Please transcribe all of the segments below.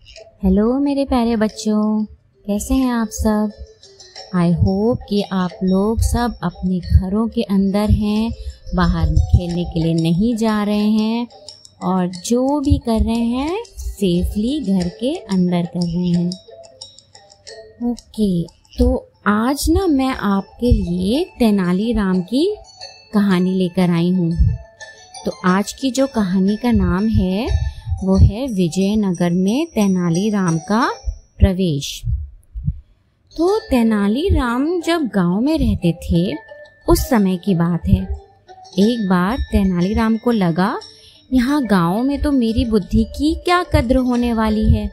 Hello मेरे प्यारे बच्चों, कैसे हैं आप सब। आई होप कि आप लोग सब अपने घरों के अंदर हैं, बाहर खेलने के लिए नहीं जा रहे हैं और जो भी कर रहे हैं सेफली घर के अंदर कर रहे हैं। ओके, तो आज ना मैं आपके लिए तेनालीराम की कहानी लेकर आई हूँ। तो आज की जो कहानी का नाम है वो है विजयनगर में तेनालीराम का प्रवेश। तो तेनालीराम जब गांव में रहते थे उस समय की बात है। एक बार तेनालीराम को लगा, यहाँ गांव में तो मेरी बुद्धि की क्या कद्र होने वाली है,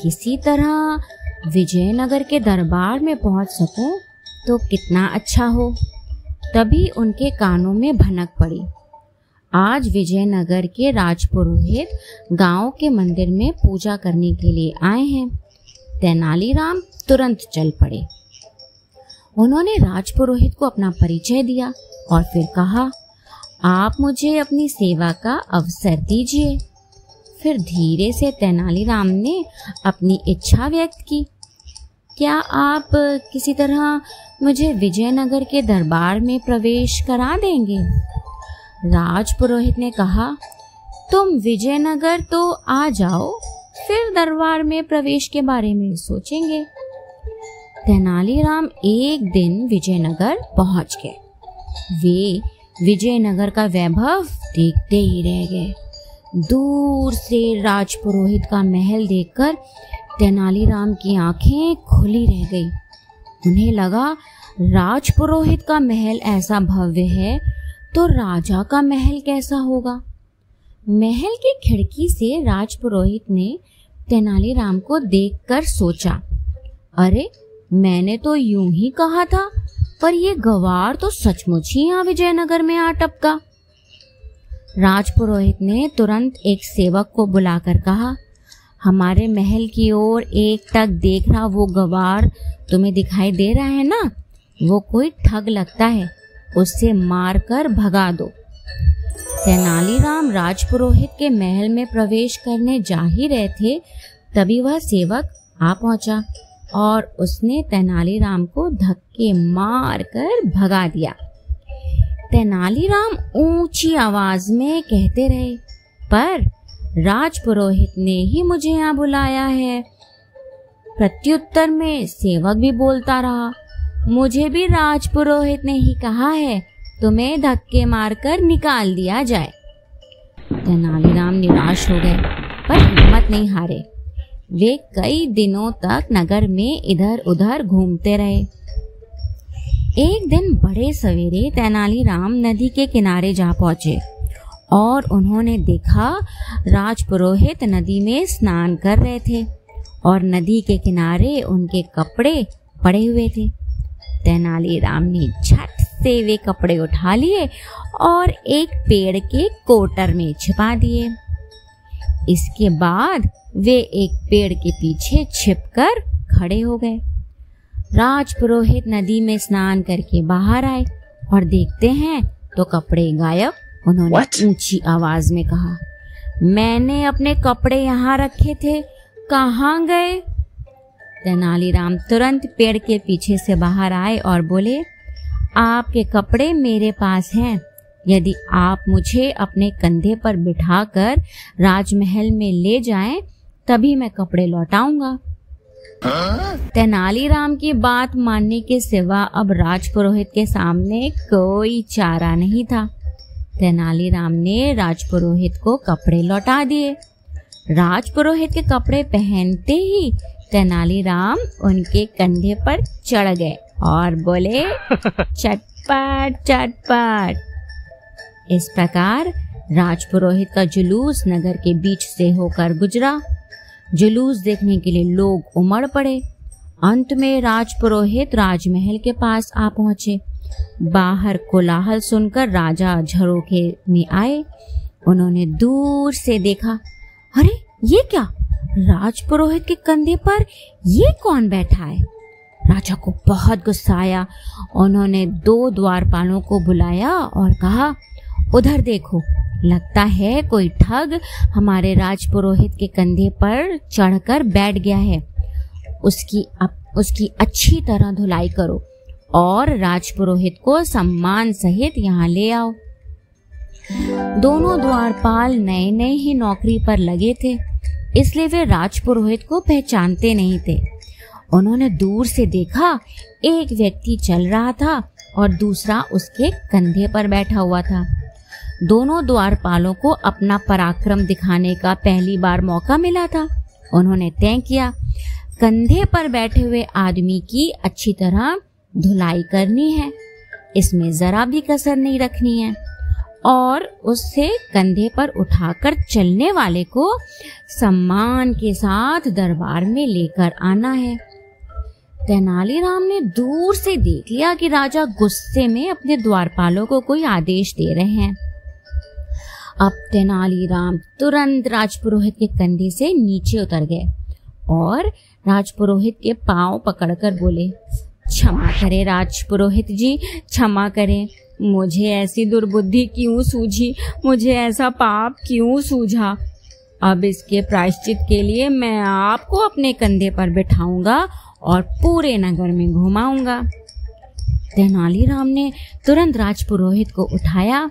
किसी तरह विजयनगर के दरबार में पहुंच सकूं तो कितना अच्छा हो। तभी उनके कानों में भनक पड़ी, आज विजयनगर के राजपुरोहित गांव के मंदिर में पूजा करने के लिए आए हैं। तेनालीराम तुरंत चल पड़े। उन्होंने राजपुरोहित को अपना परिचय दिया और फिर कहा, आप मुझे अपनी सेवा का अवसर दीजिए। फिर धीरे से तेनालीराम ने अपनी इच्छा व्यक्त की, क्या आप किसी तरह मुझे विजयनगर के दरबार में प्रवेश करा देंगे। राजपुरोहित ने कहा, तुम विजयनगर तो आ जाओ, फिर दरबार में प्रवेश के बारे में सोचेंगे। तेनालीराम एक दिन विजयनगर पहुंच गए। वे विजयनगर का वैभव देखते ही रह गए। दूर से राजपुरोहित का महल देखकर तेनालीराम की आंखें खुली रह गई। उन्हें लगा, राजपुरोहित का महल ऐसा भव्य है तो राजा का महल कैसा होगा। महल की खिड़की से राजपुरोहित ने तेनालीराम को देखकर सोचा, अरे मैंने तो यूं ही कहा था, पर ये गवार तो सचमुच ही यहाँ विजयनगर में आ टपका। राजपुरोहित ने तुरंत एक सेवक को बुलाकर कहा, हमारे महल की ओर एक टक देख रहा वो गवार तुम्हें दिखाई दे रहा है ना, वो कोई ठग लगता है, उससे मारकर भगा दो। तेनालीराम राजपुरोहित के महल में प्रवेश करने जा ही रहे थे, तभी वह सेवक आ पहुंचा और उसने तेनालीराम को धक्के मारकर भगा दिया। तेनालीराम ऊंची आवाज में कहते रहे, पर राजपुरोहित ने ही मुझे यहाँ बुलाया है। प्रत्युत्तर में सेवक भी बोलता रहा, मुझे भी राजपुरोहित ने ही कहा है तुम्हें धक्के मारकर निकाल दिया जाए। तेनालीराम निराश हो गए, पर हिम्मत नहीं हारे। वे कई दिनों तक नगर में इधर उधर घूमते रहे। एक दिन बड़े सवेरे तेनालीराम नदी के किनारे जा पहुंचे और उन्होंने देखा राजपुरोहित नदी में स्नान कर रहे थे और नदी के किनारे उनके कपड़े पड़े हुए थे। तेनालीराम ने झट से वे कपड़े उठा लिए और एक पेड़ के कोटर में छिपा दिए। इसके बाद वे एक पेड़ के पीछे छिपकर खड़े हो गए। राजपुरोहित नदी में स्नान करके बाहर आए और देखते हैं तो कपड़े गायब। उन्होंने ऊंची आवाज में कहा, मैंने अपने कपड़े यहाँ रखे थे, कहाँ गए। तेनालीराम तुरंत पेड़ के पीछे से बाहर आए और बोले, आपके कपड़े मेरे पास हैं, यदि आप मुझे अपने कंधे पर बिठाकर राजमहल में ले जाएं, तभी मैं कपड़े लौटाऊंगा। तेनालीराम की बात मानने के सिवा अब राजपुरोहित के सामने कोई चारा नहीं था। तेनालीराम ने राजपुरोहित को कपड़े लौटा दिए। राजपुरोहित के कपड़े पहनते ही तेनालीराम उनके कंधे पर चढ़ गए और बोले, चटपट चटपट। इस प्रकार राजपुरोहित का जुलूस नगर के बीच से होकर गुजरा। जुलूस देखने के लिए लोग उमड़ पड़े। अंत में राजपुरोहित राजमहल के पास आ पहुंचे। बाहर कोलाहल सुनकर राजा झरोखे में आए। उन्होंने दूर से देखा, अरे ये क्या, राजपुरोहित के कंधे पर ये कौन बैठा है। राजा को बहुत गुस्सा आया। उन्होंने 2 द्वारपालों को बुलाया और कहा, उधर देखो, लगता है कोई ठग हमारे राजपुरोहित के कंधे पर चढ़कर बैठ गया है। उसकी अच्छी तरह धुलाई करो और राजपुरोहित को सम्मान सहित यहाँ ले आओ। दोनों द्वारपाल नए नए ही नौकरी पर लगे थे, इसलिए वे राजपुरोहित को पहचानते नहीं थे। उन्होंने दूर से देखा, एक व्यक्ति चल रहा था और दूसरा उसके कंधे पर बैठा हुआ था। दोनों द्वारपालों को अपना पराक्रम दिखाने का पहली बार मौका मिला था। उन्होंने तय किया, कंधे पर बैठे हुए आदमी की अच्छी तरह धुलाई करनी है, इसमें जरा भी कसर नहीं रखनी है और उससे कंधे पर उठाकर चलने वाले को सम्मान के साथ दरबार में लेकर आना है। तेनालीराम ने दूर से देख लिया कि राजा गुस्से में अपने द्वारपालों को कोई आदेश दे रहे हैं। अब तेनालीराम तुरंत राजपुरोहित के कंधे से नीचे उतर गए और राजपुरोहित के पांव पकड़कर बोले, क्षमा करें राजपुरोहित जी, क्षमा करें। मुझे ऐसी दुर्बुद्धि क्यों सूझी, मुझे ऐसा पाप क्यों सूझा। अब इसके प्रायश्चित के लिए मैं आपको अपने कंधे पर बिठाऊंगा और पूरे नगर में घुमाऊंगा। तेनालीराम ने तुरंत राजपुरोहित को उठाया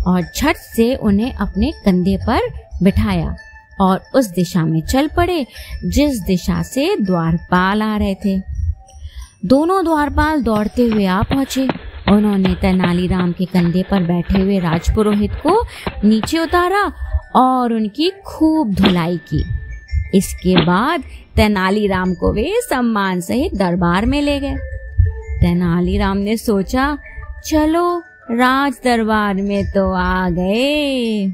और झट से उन्हें अपने कंधे पर बिठाया और उस दिशा में चल पड़े जिस दिशा से द्वारपाल आ रहे थे। दोनों द्वारपाल दौड़ते हुए आ पहुंचे। उन्होंने तेनालीराम के कंधे पर बैठे हुए राजपुरोहित को नीचे उतारा और उनकी खूब धुलाई की। इसके बाद तेनालीराम को वे सम्मान सहित दरबार में ले गए। तेनालीराम ने सोचा, चलो राज दरबार में तो आ गए।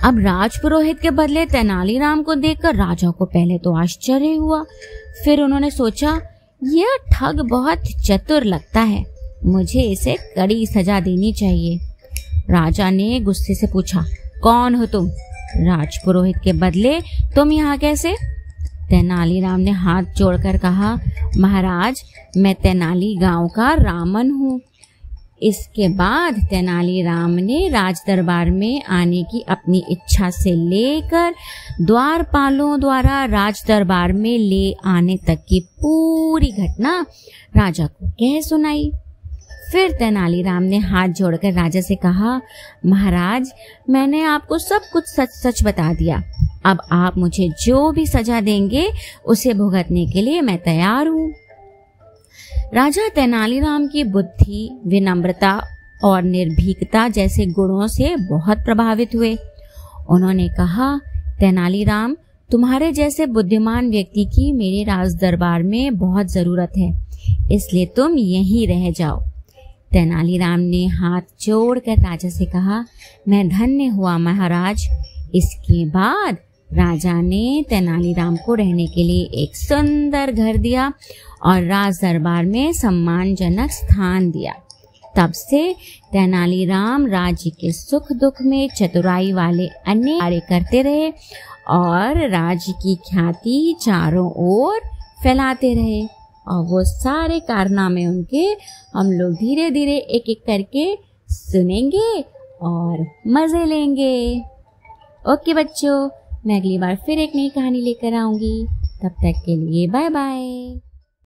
अब राजपुरोहित के बदले तेनालीराम को देखकर राजा को पहले तो आश्चर्य हुआ, फिर उन्होंने सोचा, यह ठग बहुत चतुर लगता है, मुझे इसे कड़ी सजा देनी चाहिए। राजा ने गुस्से से पूछा, कौन हो तुम? राजपुरोहित के बदले तुम यहाँ कैसे? तेनालीराम ने हाथ जोड़कर कहा, महाराज, मैं तेनाली गांव का रामन हूँ। इसके बाद तेनालीराम ने राज दरबार में आने की अपनी इच्छा से लेकर द्वारपालों द्वारा राज दरबार में ले आने तक की पूरी घटना राजा को कह सुनाई। फिर तेनालीराम ने हाथ जोड़कर राजा से कहा, महाराज, मैंने आपको सब कुछ सच सच बता दिया। अब आप मुझे जो भी सजा देंगे उसे भुगतने के लिए मैं तैयार हूँ। राजा तेनालीराम की बुद्धि, विनम्रता और निर्भीकता जैसे गुणों से बहुत प्रभावित हुए। उन्होंने कहा, तेनालीराम, तुम्हारे जैसे बुद्धिमान व्यक्ति की मेरे राज दरबार में बहुत जरूरत है, इसलिए तुम यहीं रह जाओ। तेनालीराम ने हाथ जोड़कर राजा से कहा, मैं धन्य हुआ महाराज। इसके बाद राजा ने तेनालीराम को रहने के लिए एक सुंदर घर दिया और राज दरबार में सम्मानजनक स्थान दिया। तब से तेनालीराम राज्य के सुख दुख में चतुराई वाले अनेक कार्य करते रहे और राज्य की ख्याति चारों ओर फैलाते रहे। और वो सारे कारनामे उनके हम लोग धीरे धीरे एक एक करके सुनेंगे और मजे लेंगे। ओके बच्चों, मैं अगली बार फिर एक नई कहानी लेकर आऊंगी। तब तक के लिए बाय बाय।